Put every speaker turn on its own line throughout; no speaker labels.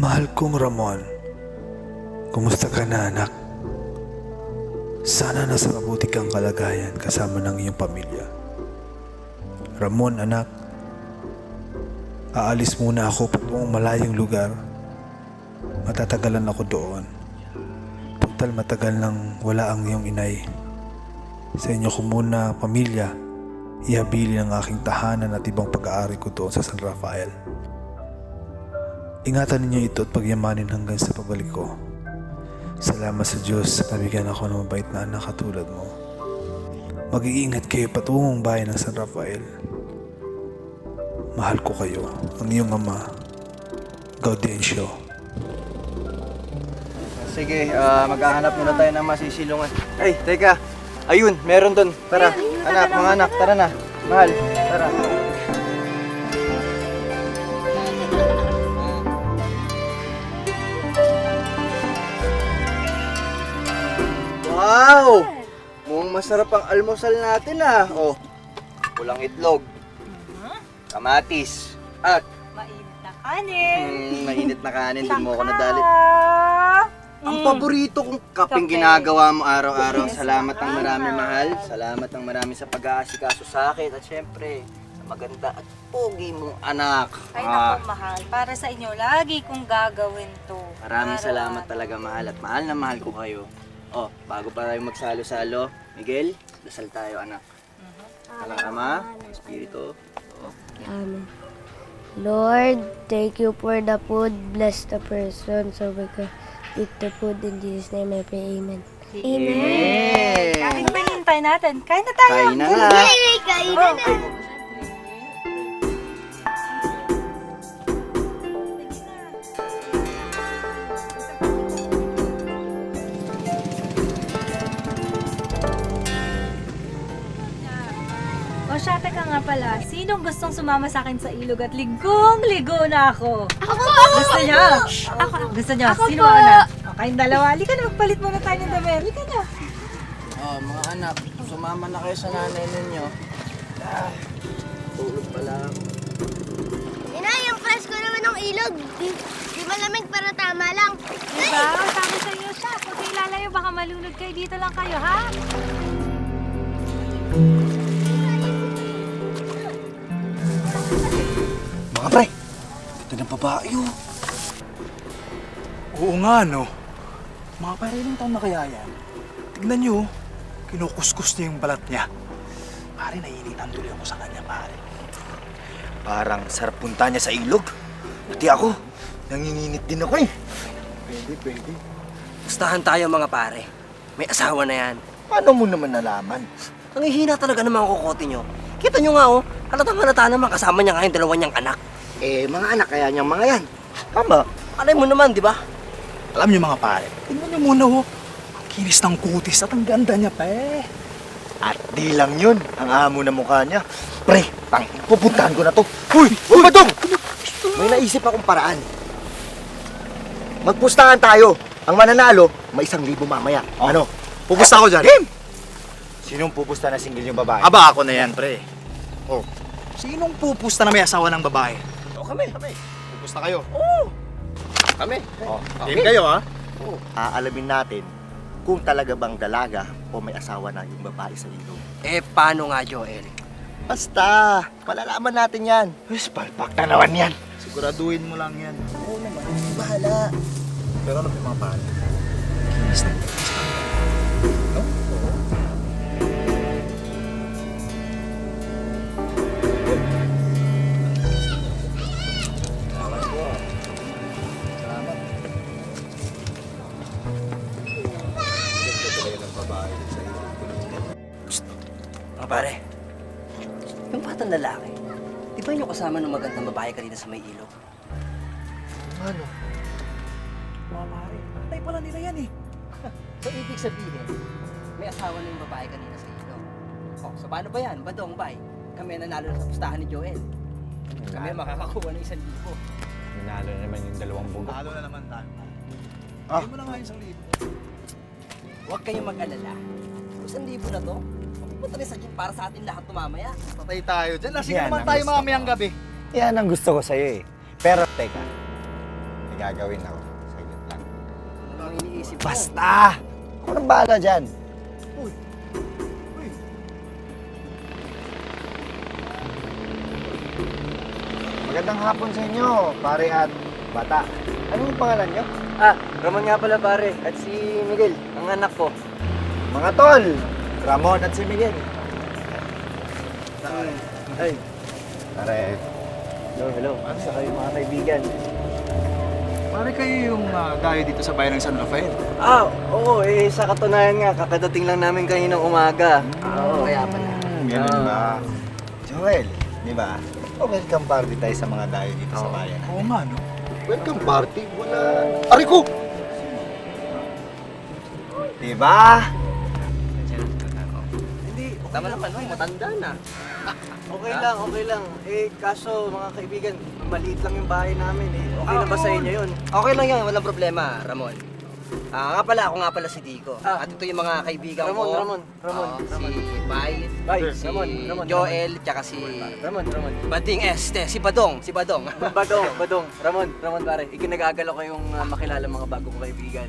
Mahal kong Ramon, kumusta ka na anak? Sana nasa mabuti kang kalagayan kasama ng iyong pamilya. Ramon anak, aalis muna ako patungong malayong lugar. Matatagalan ako doon. Total matagal nang wala ang iyong inay. Sa inyo ko muna pamilya, ihabili ang aking tahanan at ibang pag-aari ko doon sa San Rafael. Ingatan ninyo ito at pagyamanin hanggang sa pabalik ko. Salamat sa Diyos sa nabigyan ako ng mabait na anak katulad mo. Mag-iingat kayo patungong bayan ng San Rafael. Mahal ko kayo, ang iyong ama, Gaudencio.
Sige, maghahanap muna tayo ng masisilungan. Ay, teka. Ayun, meron doon. Tara, anak, mga anak, tara na. Mahal, tara. Wow! Mukhang masarap ang almusal natin Oh, pulang itlog, kamatis, at
Mainit na kanin.
mainit na kanin. Din mo ako
Sangka.
nadali. Ang paborito kong kapeng
Kape.
ginagawa mo araw-araw.
Yes,
Salamat ng marami,
mahal.
mahal. Salamat ng marami sa pag-aasikaso sa akin. At syempre, sa maganda at pogi mong anak.
Ay naku, mahal. Para sa inyo, lagi kong gagawin to.
Maraming
Araw-araw.
salamat talaga, mahal. At mahal na mahal ko kayo. Oh, bago pa tayo magsalo-salo, Miguel, dasal tayo, anak. Talang Ama, Espiritu. Oh.
Lord, thank you for the food. Bless the person so we can eat the food. In Jesus' name I pray. Amen.
Amen!
Kahit pinintay natin, kain na tayo.
Kain na nga.
O siya, teka nga pala, sinong gustong sumama sa akin sa ilog at ligong-ligo na ako? Ako po! Gusto niyo? Ako. Gusto niyo? Sino ako na? O, kayong dalawa, halika na, magpalit muna tayo ng damit. Halika na.
Oh, mga anak, sumama na kayo sa nanay ninyo. Tulog pala ako.
Inay, yung presko naman ng ilog. Di malamig pero tama lang.
Diba? Sabi sa inyo siya, kung kayo lalayo, baka malunod kayo. Dito lang kayo, ha?
Mga pre, ito ng babae oh. Oo nga no. Mga pre, ilang taon na kaya yan? Tignan nyo, kinukuskus niya yung balat niya. Pare, naiinitan tuloy ako sa kanya, pare. Parang sarap punta niya sa ilog. Pati ako, nanginginit din ako eh. Pwede.
Gustahan tayo mga pare. May asawa na yan.
Paano mo naman nalaman?
Ang hihina talaga ng mga kukote nyo. Kita nyo nga oh, halatang-halata naman kasama niya nga yung dalawa niyang anak.
Mga anak kaya niyang mga yan.
Tama.
Alay mo naman, di ba?
Alam niyo mga pare, tingnan niyo muna oh. Ang kinis ng kutis at ang ganda niya pa eh. At di lang yun, ang amo na mukha niya. Pre, pupuntahan ko na to. Uy! Badong!
May naisip akong paraan. Magpustahan tayo. Ang mananalo, may 1,000 mamaya.
Ano? Pupusta ako dyan. Game! Sinong pupusta na single yung babae? Aba, ako na yan, pre. Oh. Sinong pupusta na may asawa ng babae?
Kami.
Pupusta kayo.
Kami.
Oh, game kayo, ha?
Aalamin natin kung talaga bang dalaga o may asawa na yung babae sa ilog.
Eh, paano nga, Joel?
Basta, malalaman natin yan.
Yes, palpak na naman yan. Siguraduhin mo lang yan.
Oo naman, bahala.
Pero ano yung mga pare? Kinis na kinis na. No? Oo. Salamat po. Salamat. Ganda talaga ng babae sa iyo.
Mga pare, yung batang lalaki, di ba yung kasama ng magandang babae kanina sa may ilog?
Ano?
Mga pare, patay pala nila yan eh.
So, ibig sabihin, may asawa na yung babae kanina sa ilog. Oh, so paano ba yan? Badong, bay? Kami ang nanalo na sa pustahan ni Joel. Kami ang makakakuha ng 1,000.
Nanalo na naman yung dalawang bugok.
Talo na naman tayo.
Ah.
Hindi mo na nga yung 1,000.
Huwag kayong mag-alala. Kung 1,000 na to, mapupunta rin sa gym para sa atin lahat tumamaya.
Patay tayo dyan. Lasing
Yan
naman
ang
tayo
gusto
mamayang
ko.
gabi.
Yan ang gusto ko sa'yo eh. Pero teka, may May gagawin ako. Saglit lang.
Ano ang iniisip mo?
Basta! Ako nang bahala dyan. Magandang hapon sa inyo, pare at bata. Anong pangalan nyo?
Ah, Ramon nga pala pare. At si Miguel, ang anak ko.
Mga tol, Ramon at si Miguel.
Ay,
Pare,
hello. Asa kayo mga kaibigan?
Pare kayo yung dayo dito sa bayan ng San Rafael.
Ah, oo. Sa katunayan nga, kakadating lang namin kaninang umaga.
Oo, kaya pala.
ganun ba? Joel, di ba? Welcome party tayo sa mga dayo dito sa bayan.
Oo nga, no?
Welcome party? Wala. Aray ko! Di ba?
Hindi,
Tama na pala, matanda na.
okay lang. Kaso mga kaibigan, maliit lang yung bahay namin eh. Okay na ba sa inyo yun?
Okay lang yan, walang problema, Ramon. Ako nga pala si Dico. At ito yung mga kaibigan ko.
Ramon.
Si Bay,
Bay,
si
Ramon.
Joel, tsaka si
Ramon.
Bading Este, si Badong.
Badong. Ramon pare. Ikinagagala ko yung makilala mga bago kong kaibigan.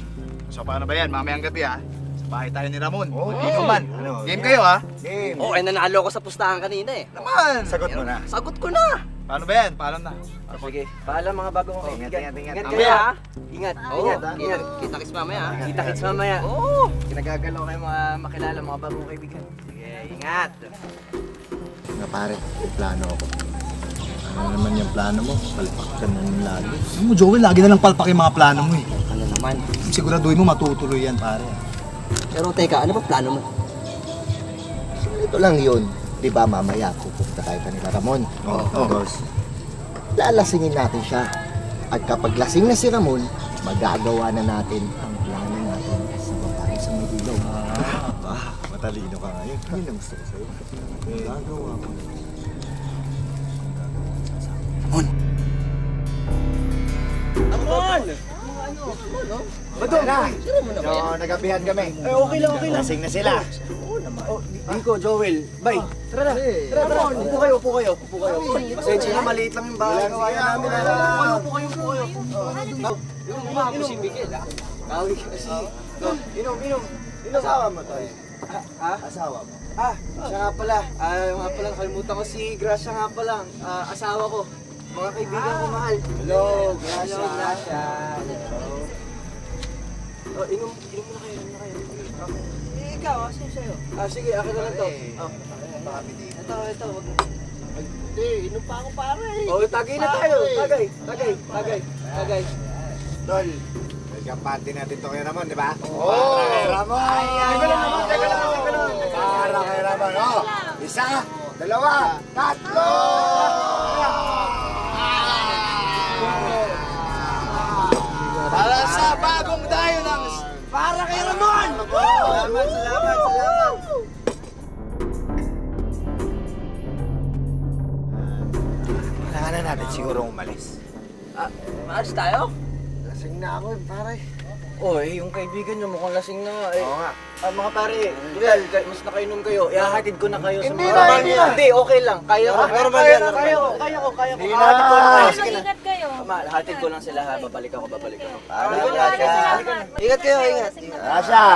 So paano ba yan? Mamayang gabi ha? Sa bahay tayo ni Ramon.
Oo,
Dito man.
Ano?
Game kayo ha?
Game.
Oh, nanalo ko sa pustahan kanina eh.
Naman!
Sagot mo na.
Sagot ko na.
Paano ba yan? Paalam na.
Sige, paalam mga bago kong kaibigan.
ingat.
Ingat
Mamaya
kayo
ha.
ha. Ingat.
Kita-kits mamaya ha.
Kita-kits mamaya.
Oo.
Kinagagalaw kayo mga makilala mga bagong kaibigan.
Sige, ingat.
Nga pare, may plano ako. Ano naman yung plano mo? Palpak ka na ng lalo.
Ano mo, Joel, lagi na lang palpak yung mga plano mo eh.
Ano naman?
Siguraduhin mo matutuloy yan, pare.
Pero teka, ano ba plano mo?
So, ito lang yun. Di ba mamaya pupunta tayo kanila Ramon?
Oo.
Tapos, lalasingin natin siya. At kapag lasing na si Ramon, magagawa na natin ang plano natin sa babae sa may ilog. Matalino ka ngayon. Yun ang gusto ko sa'yo. Magagawa mo.
Badong!
So, nagabihan kami.
Okay lang.
Lasing na sila.
Oh, Dico, Joel, Bay, tara na. Upo kayo. Pasensya na, maliit lang yung bahay. Kawayan namin na. Upo kayo.
Yung mukha ko si Miguel ha.
Kawi kasi. Inom.
Asawa mo to.
Ha?
Asawa mo.
Siya nga pala. Yung nga pala, kalimutan ko si Gracia nga pala. Asawa ko. Mga kaibigan ko mahal.
Hello, Gracia.
Oh, inom na kayo. Ikaw, asan sa'yo? Sige, akin na lang to. Ito.
Hindi, inom pa ako pare.
Oh, tagay na tayo. Tagay.
Tol, welcome party natin to kay Ramon, di ba? Para kay Ramon!
Teka lang.
Para kay Ramon, oh! Isa, dalawa, tatlo!
Para sa bagong dayo ng...
Para kay Ramon! Salamat.
Kailangan na natin siguro umalis.
Maalis tayo?
Lasing na ako pare.
Yung kaibigan nyo mukhang lasing na.
Oo nga.
Mga pare, Bilal, mas nakainom kayo. Ihahatid ko na kayo sa
Hindi
mga...
na, hindi na.
Hindi, okay lang. Kaya ko.
Normal yan, normal.
Kaya ko.
Hindi na.
Hahatid ko lang kayo. Sige na.
Ingat kayo.
Hatid ko lang sila ha. Babalik ako.
Para
Halika na,
Gracia.
halika na. Ingat kayo, ingat.
Gracia!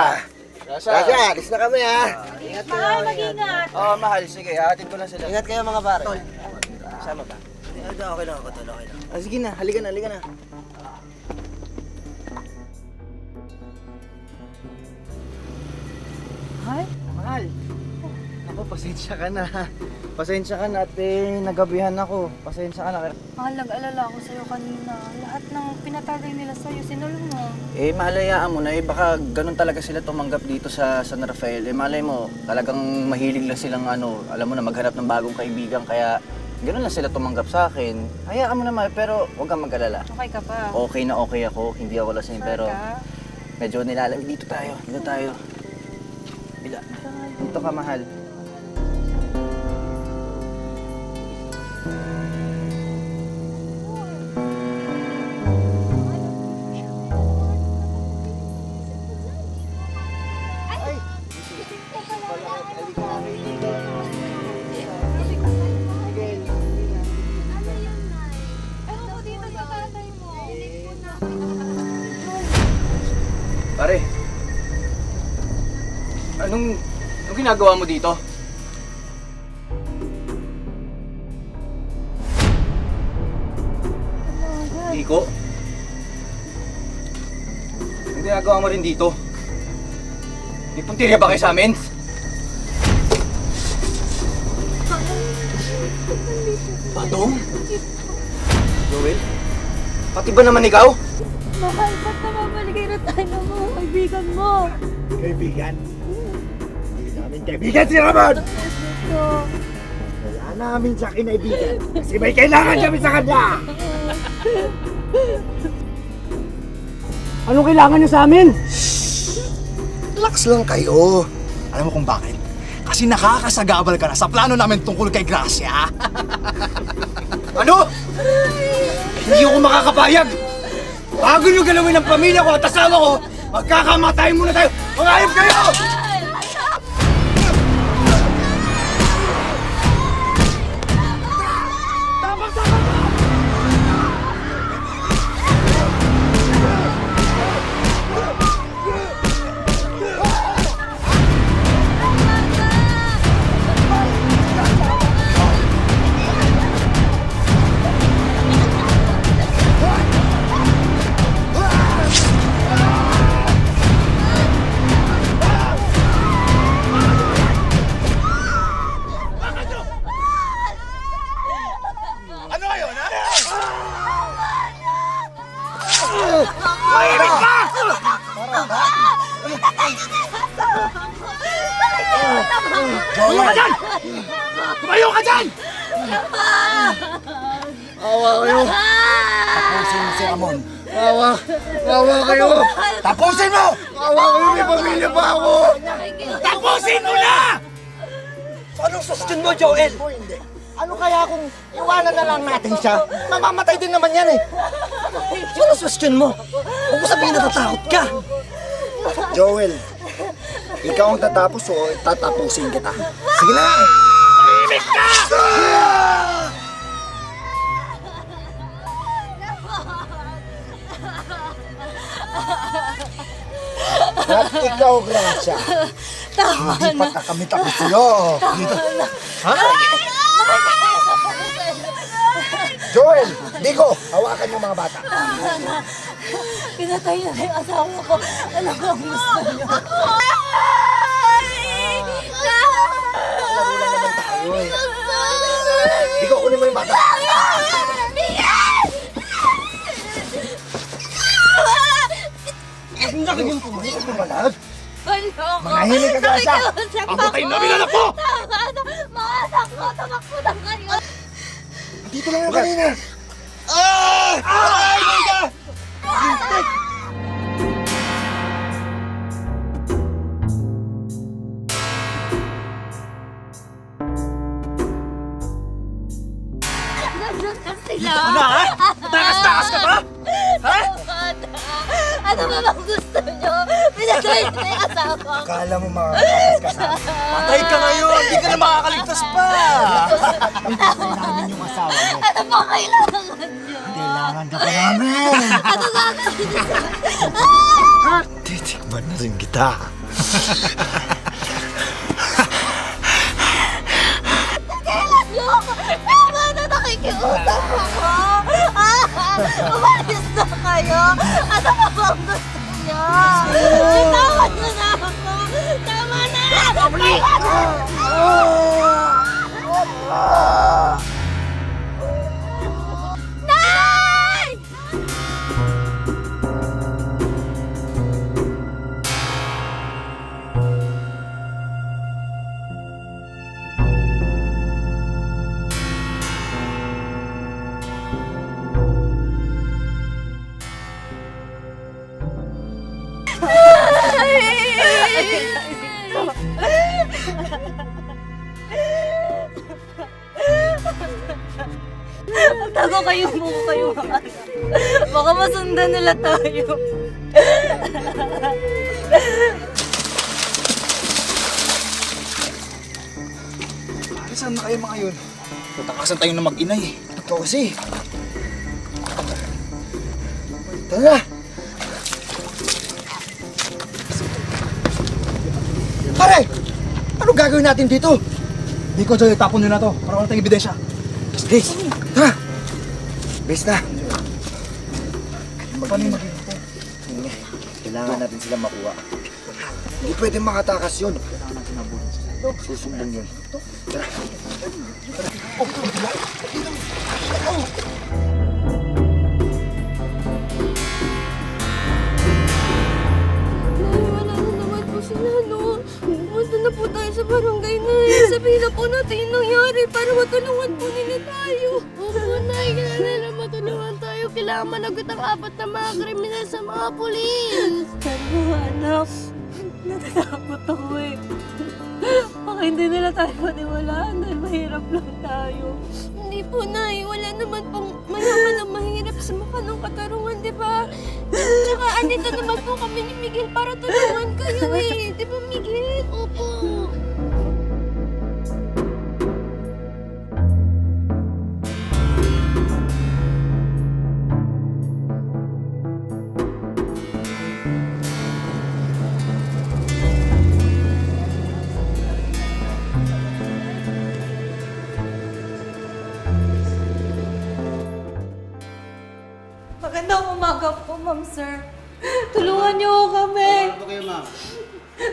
Gracia, alis na kami ha.
Mahal, mag-ingat.
Mahal. Sige, hahatid ko lang sila.
Ingat kayo mga pare.
Sama ba? Okay lang ako, tol. Okay lang. Sige na, halika na.
Ay,
Mahal. Ako, pasensya ka na. Pasensya ka na at nagabihan ako. Pasensya ka na.
mahal, nag-alala ako sa'yo kanina. Lahat ng pinatagay nila sa'yo, sinulong mo.
Malayaan mo na baka ganun talaga sila tumanggap dito sa San Rafael. Malay mo, talagang mahilig lang silang alam mo na maghanap ng bagong kaibigan kaya ganun lang sila tumanggap sa akin. Hayaan mo naman, pero huwag kang mag-alala.
Okay ka pa.
Okay na okay ako, hindi ako lasing,
Sure
pero
ka?
medyo nilalamig. Dito tayo. Dito ka, mahal.
Ano dito sa tatay mo?
Anong ginagawa mo dito? Iko? Anong ginagawa mo rin dito? May puntirya ba kayo sa amin? Badong? Joel? Pati ba naman ikaw?
Mahal, ba't namamaligay na tayo ng mga kaibigan mo?
Kaibigan? Hindi namin kaibigan si Ramon!
Ito.
Wala namin siya kinaibigan kasi may kailangan kami sa kanya!
Anong kailangan niyo sa amin?
Relax lang kayo. Alam mo kung bakit? Kasi nakakasagabal ka na sa plano namin tungkol kay Gracia.
Ano? Hindi ako makakapayag! Bago nyo galawin ang pamilya ko at asawa ko, magkakamatay muna tayo! Mangayop kayo!
Tumayo ka dyan! Awa kayo! Tapusin si Ramon. Awa kayo! Tapusin mo! Awa kayo, may pamilya pa ako! Tapusin mo na!
Anong sustion mo, Joel?
Hindi. Ano kaya kung iwanan na lang natin siya? Mamamatay din naman yan eh.
Anong sustion mo? Huwag mo sabihin natatakot ka.
Joel, ikaw ang tatapos o tatapusin kita? Sige na! At ikaw, Gracia. Hindi pa kakamit ako sa'yo. Dito. Ha? Joel, Digo, hawakan yung mga bata.
Pinatay na yung asawa ko. Ano ba ang gusto niyo?
Laro lang naman tayo eh. Digo, kunin mo yung bata. Hindi ka yung pumalag. Manahimik ka, Gracia.
Papatayin namin anak mo!
Mga anak ko, tumakbo na kayo.
Dito lang yung kanina.
Sila.
Ano ha? Takas-takas ka ba? Ha?
Ano ba bang gusto niyo? Pinatay na yung asawa ko.
Akala mo makakakas ka sa akin.
Patay ka ngayon! Hindi ka na makakaligtas pa!
Pinatay namin yung asawa mo.
Ano ba kailangan niyo?
Kailangan ka pa namin.
Ano gagawin niyo sa
Titikman na rin kita.
kailan niyo ako? Tama na nakikiusap ako. Umalis na kayo. Ano ba bang gusto niyo? Tama na ako. Tama na! Tama na! Nay! Tago kayo mo kayo mga anak. Baka masundan nila tayo.
Saan na kayo mga yun? Tatakasan tayo ng mag-inay eh.
Ito kasi. Tara!
Pare! Pare! Ano gagawin natin dito? Nico, Joy, tapon nyo na to para wala tayong ebidensya. Please, tara! Bes na. Paano yung mag-iinto? Kailangan natin sila makuha. Hindi pwede makatakas yun. Kailangan natin nabunin sila. Susumbong yun. Tara.
Nay, wala na naman po sila, no? Pumunta na po tayo sa barangay na sabihin na po natin yung nangyari para matulungan po nila tayo. Opo, Nay, kailangan na matulungan tayo. Kailangan managot ang 4 na mga kriminal sa mga pulis.
Pero anak, natatakot ako eh. Baka hindi nila tayo paniwalaan dahil mahirap lang tayo.
Hindi po, Nay. Wala naman pong mayaman ang mahirap sa mukha ng katarungan, di ba? Tsaka andito naman po kami ni Miguel para tulungan kayo eh. Di ba, Miguel? Opo.
Magandang umaga po, ma'am, sir. Tulungan niyo ako kami.
Ano kayo, ma'am?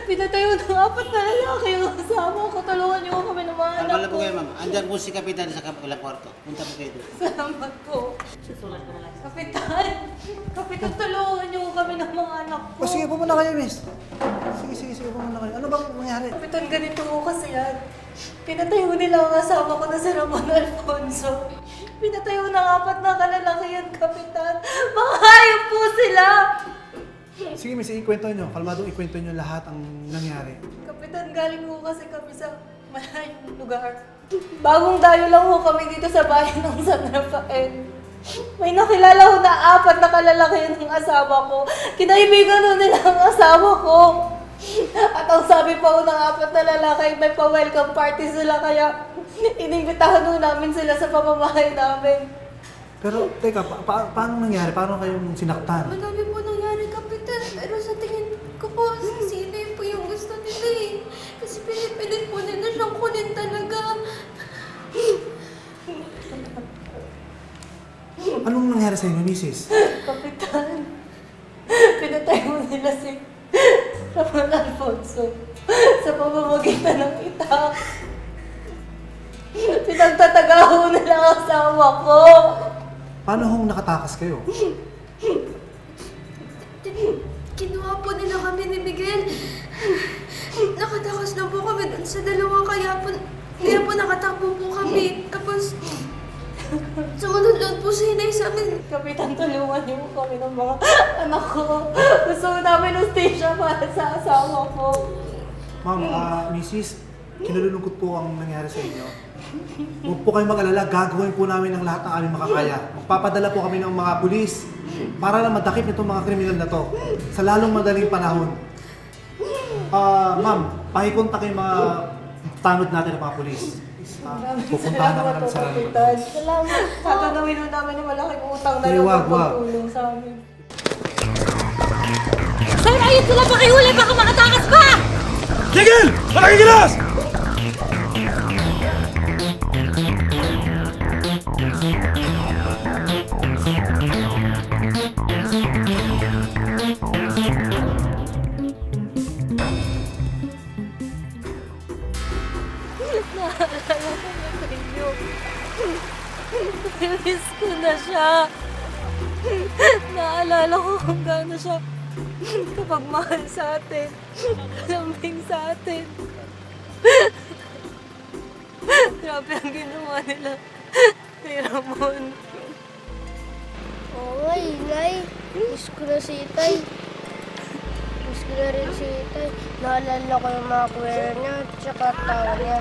Pinatayo ng 4 na lalaki yung kasama ko. Tulungan niyo ako kami ng mga anak
Kalmala
ko.
po kayo, ma'am. Andyan po si Kapitan sa kapilang kwarto. Punta po kayo doon.
Salamat po. Kapitan! Kapitan, tulungan niyo kami ng mga anak ko.
O sige, pumunta kayo, miss. Sige, pumunta kayo. Ano bang nangyari?
Kapitan, ganito ko kasi yan. Pinatayo nila ang asawa ko na si Ramon Alfonso. Pinatayo ng 4 na kalalakihan, Kapitan. Mga hayop po sila!
Sige, miss, ikwento nyo. Kalmadong ikwento nyo lahat ang nangyari.
Kapitan, galing ko kasi kami sa malayong lugar. Bagong dayo lang ho kami dito sa bayan ng San Rafael. May nakilala ho na 4 na kalalakihan ng asawa ko. Kinaibigan ho nila ang asawa ko. At ang sabi pa ho ng 4 na lalaki, may pa-welcome party sila kaya inimbitahan ho namin sila sa pamamahay namin.
Pero, teka, paano nangyari? Paano kayong sinaktan?
Madami po nangyari, Kapitan. Pero sa tingin ko po, sino yun po yung gusto nila eh. Kasi pinipilit po nila siyang kunin talaga.
Anong nangyari sa inyo, misis?
Kapitan, pinatayo nila si Ramon Alfonso sa pamamagitan ng itak. Pinagtatagaho nila ang asawa ko.
Paano hong nakatakas kayo?
Kinuha po nila kami ni Miguel. Nakatakas na po kami dun sa dalawa kaya po nakatakbo po kami. Tapos, sumunod doon po si Inay sa amin.
Kapitan, tulungan niyo kami ng mga anak ko. Gusto namin ng station para sa asawa ko.
Ma'am, misis, kinalulungkot po ang nangyari sa inyo. Huwag po kayong mag-alala, gagawin po namin ang lahat ng aming makakaya. Magpapadala po kami ng mga pulis para lang madakip itong mga kriminal na to sa lalong madaling panahon. Ma'am, pakikontak yung mga tanod natin ng mga pulis. Pupuntahan naman namin sa
Kapitan. Salamat. Tatanawin ho namin yung malaking utang na
Eh,
lang
wag.
pagtulong sa amin.
Sir, ayun sila pakihuli! Baka makatakas pa!
Tigil! Malaking gilas!
Naalala ko na sa inyo. Namiss ko na siya. Naalala ko kung gaano siya kapagmahal sa atin. Lambing sa atin. Grabe ang ginawa nila kay Ramon.
Oo nga, Inay. Miss ko na si Itay. Miss ko na rin si Itay. Naalala ko yung mga kwera niya, tsaka tawa niya.